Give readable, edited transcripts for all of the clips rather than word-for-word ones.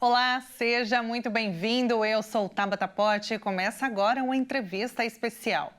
Olá, seja muito bem-vindo. Eu sou Tabata Pote e começa agora uma entrevista especial.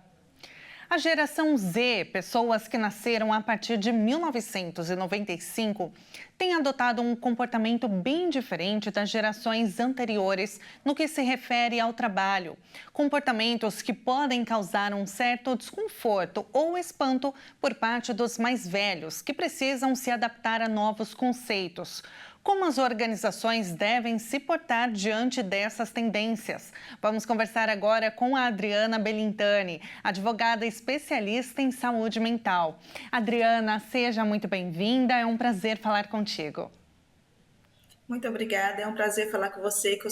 A geração Z, pessoas que nasceram a partir de 1995, tem adotado um comportamento bem diferente das gerações anteriores no que se refere ao trabalho. Comportamentos que podem causar um certo desconforto ou espanto por parte dos mais velhos, que precisam se adaptar a novos conceitos. Como as organizações devem se portar diante dessas tendências? Vamos conversar agora com a Adriana Belintani, advogada especialista em saúde mental. Adriana, seja muito bem-vinda, é um prazer falar contigo. Muito obrigada, é um prazer falar com você e com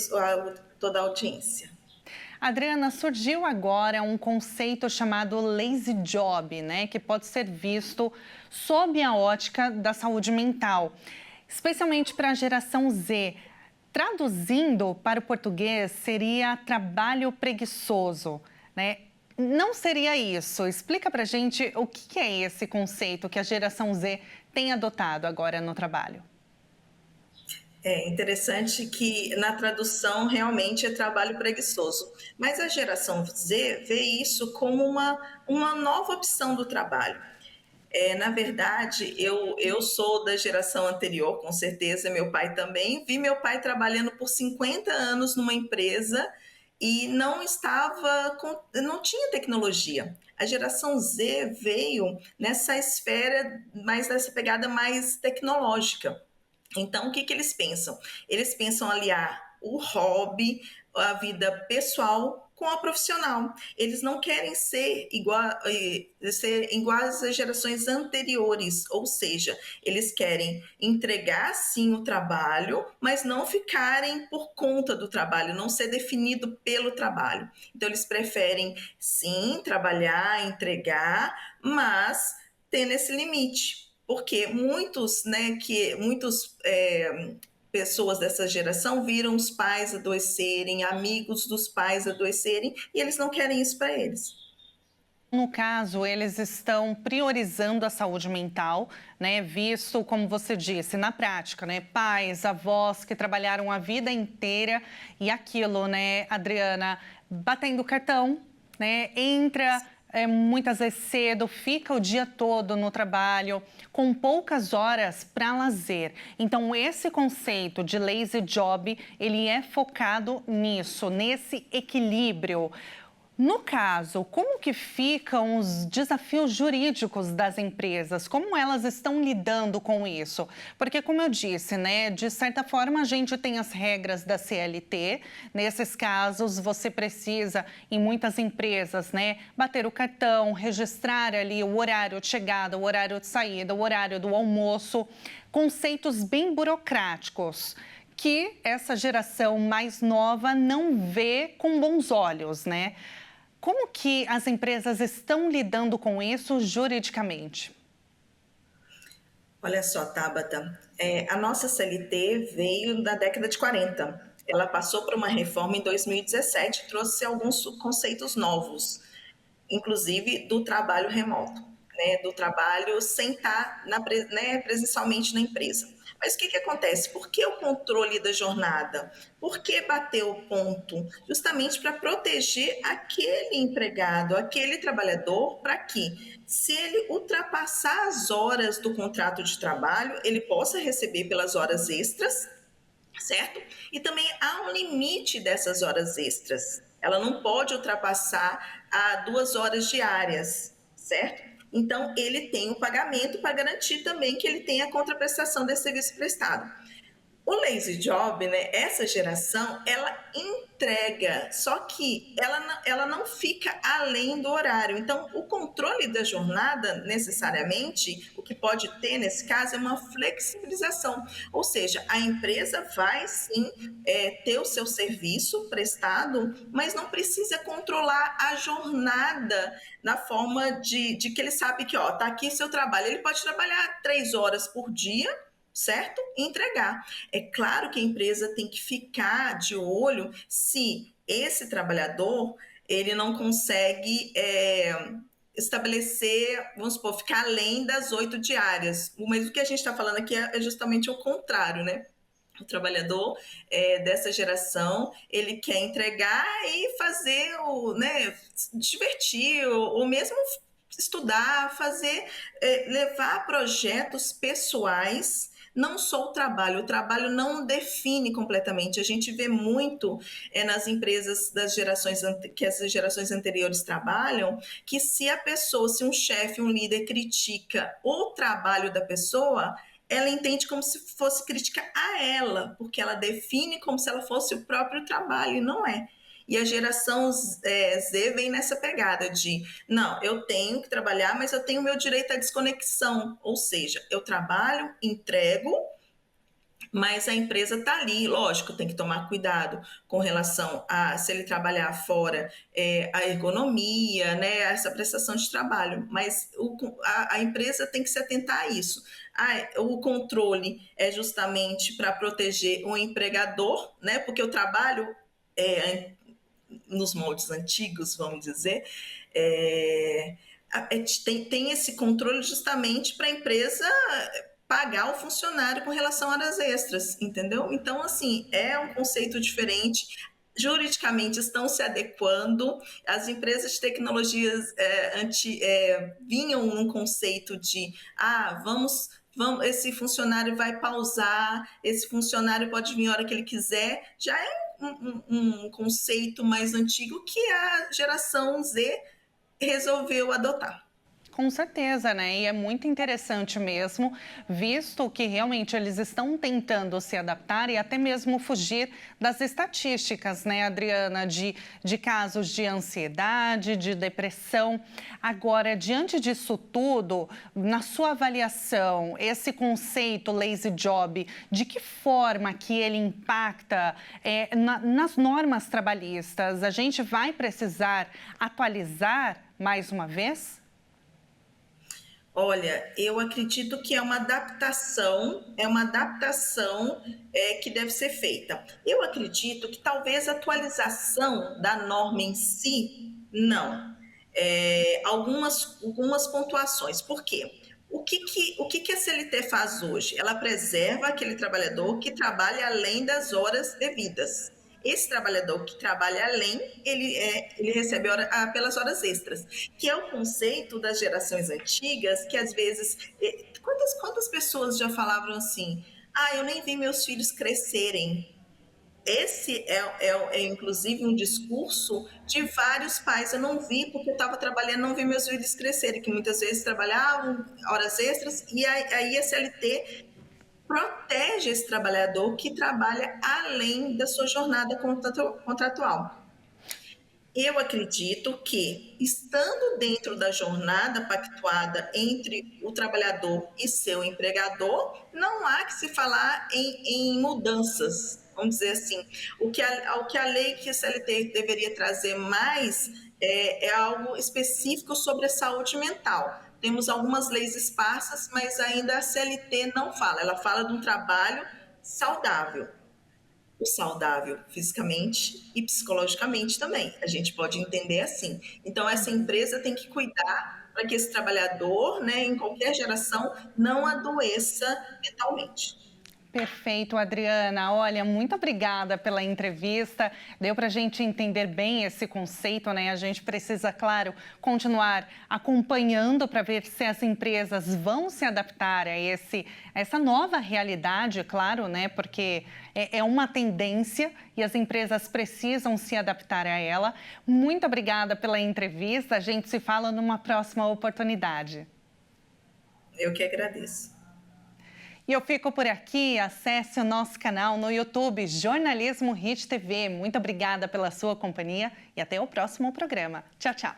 toda a audiência. Adriana, surgiu agora um conceito chamado lazy job, né, que pode ser visto sob a ótica da saúde mental, especialmente para a geração Z. Traduzindo para o português, seria trabalho preguiçoso, né? Não seria isso. Explica para a gente o que é esse conceito que a geração Z tem adotado agora no trabalho. É interessante que na tradução realmente é trabalho preguiçoso, mas a geração Z vê isso como uma nova opção do trabalho. Na verdade, eu sou da geração anterior, com certeza, meu pai também. Vi meu pai trabalhando por 50 anos numa empresa e não tinha tecnologia. A geração Z veio nessa esfera, mais dessa pegada mais tecnológica. Então, o que eles pensam? Eles pensam aliar o hobby, a vida pessoal com a profissional. Eles não querem ser iguais às gerações anteriores, ou seja, eles querem entregar sim o trabalho, mas não ficarem por conta do trabalho, não ser definido pelo trabalho. Então, eles preferem sim trabalhar, entregar, mas tendo esse limite. Porque muitos pessoas dessa geração viram os pais adoecerem, amigos dos pais adoecerem, e eles não querem isso para eles. No caso, eles estão priorizando a saúde mental, né? Visto, como você disse, na prática, né? Pais, avós que trabalharam a vida inteira e aquilo, né, Adriana, batendo cartão, né? Entra muitas vezes cedo, fica o dia todo no trabalho, com poucas horas para lazer. Então, esse conceito de lazy job, ele é focado nisso, nesse equilíbrio. No caso, como que ficam os desafios jurídicos das empresas? Como elas estão lidando com isso? Porque, como eu disse, né, de certa forma a gente tem as regras da CLT. Nesses casos, você precisa, em muitas empresas, né, bater o cartão, registrar ali o horário de chegada, o horário de saída, o horário do almoço. Conceitos bem burocráticos que essa geração mais nova não vê com bons olhos, né? Como que as empresas estão lidando com isso juridicamente? Olha só, Tabata, a nossa CLT veio da década de 40. Ela passou por uma reforma em 2017 e trouxe alguns conceitos novos, inclusive do trabalho remoto, né, do trabalho sem estar presencialmente na empresa. Mas o que acontece? Por que o controle da jornada? Por que bater o ponto? Justamente para proteger aquele empregado, aquele trabalhador, para que, se ele ultrapassar as horas do contrato de trabalho, ele possa receber pelas horas extras, certo? E também há um limite dessas horas extras. Ela não pode ultrapassar a 2 horas diárias, certo? Então, ele tem um pagamento para garantir também que ele tem a contraprestação desse serviço prestado. O lazy job, né, essa geração, ela entrega, só que ela não fica além do horário. Então, o controle da jornada, necessariamente, o que pode ter nesse caso é uma flexibilização. Ou seja, a empresa vai sim ter o seu serviço prestado, mas não precisa controlar a jornada na forma de que ele sabe que, ó, tá aqui seu trabalho. Ele pode trabalhar 3 horas por dia, certo? E entregar. É claro que a empresa tem que ficar de olho se esse trabalhador ele não consegue estabelecer, vamos supor, ficar além das 8 diárias. Mas o que a gente está falando aqui é justamente o contrário, né? O trabalhador dessa geração, ele quer entregar e fazer né, divertir, ou mesmo estudar, fazer, levar projetos pessoais, não só o trabalho não define completamente. A gente vê muito nas empresas das gerações que as gerações anteriores trabalham, que se um chefe, um líder critica o trabalho da pessoa, ela entende como se fosse crítica a ela, porque ela define como se ela fosse o próprio trabalho, e não é. E a geração Z vem nessa pegada de, não, eu tenho que trabalhar, mas eu tenho o meu direito à desconexão, ou seja, eu trabalho, entrego, mas a empresa está ali, lógico, tem que tomar cuidado com relação a se ele trabalhar fora, a ergonomia, né, essa prestação de trabalho, mas a empresa tem que se atentar a isso. O controle é justamente para proteger o empregador, né, porque o trabalho, nos moldes antigos, vamos dizer, tem esse controle justamente para a empresa pagar o funcionário com relação a horas extras, entendeu? Então, assim, é um conceito diferente. Juridicamente estão se adequando. As empresas de tecnologias vinham num conceito de vamos, esse funcionário vai pausar, esse funcionário pode vir a hora que ele quiser. Já é um conceito mais antigo que a geração Z resolveu adotar. Com certeza, né? E é muito interessante mesmo, visto que realmente eles estão tentando se adaptar e até mesmo fugir das estatísticas, né, Adriana, de casos de ansiedade, de depressão. Agora, diante disso tudo, na sua avaliação, esse conceito lazy job, de que forma que ele impacta nas normas trabalhistas? A gente vai precisar atualizar mais uma vez? Olha, eu acredito que é uma adaptação que deve ser feita. Eu acredito que talvez a atualização da norma em si, não. Algumas pontuações. Por quê? O que a CLT faz hoje? Ela preserva aquele trabalhador que trabalha além das horas devidas. Esse trabalhador que trabalha além, ele recebe pelas horas extras, que é o conceito das gerações antigas, que às vezes... Quantas pessoas já falavam assim, eu nem vi meus filhos crescerem? Esse inclusive, um discurso de vários pais. Eu não vi porque eu estava trabalhando, não vi meus filhos crescerem, que muitas vezes trabalhavam horas extras, e aí a CLT protege esse trabalhador que trabalha além da sua jornada contratual. Eu acredito que, estando dentro da jornada pactuada entre o trabalhador e seu empregador, não há que se falar em mudanças, vamos dizer assim. O que a lei que a CLT deveria trazer mais é algo específico sobre a saúde mental. Temos algumas leis esparsas, mas ainda a CLT não fala. Ela fala de um trabalho saudável. O saudável fisicamente e psicologicamente também. A gente pode entender assim. Então, essa empresa tem que cuidar para que esse trabalhador, né, em qualquer geração, não adoeça mentalmente. Perfeito, Adriana. Olha, muito obrigada pela entrevista. Deu para a gente entender bem esse conceito, né? A gente precisa, claro, continuar acompanhando para ver se as empresas vão se adaptar a essa nova realidade, claro, né? Porque é uma tendência e as empresas precisam se adaptar a ela. Muito obrigada pela entrevista. A gente se fala numa próxima oportunidade. Eu que agradeço. E eu fico por aqui. Acesse o nosso canal no YouTube, Jornalismo Hit TV. Muito obrigada pela sua companhia e até o próximo programa. Tchau, tchau.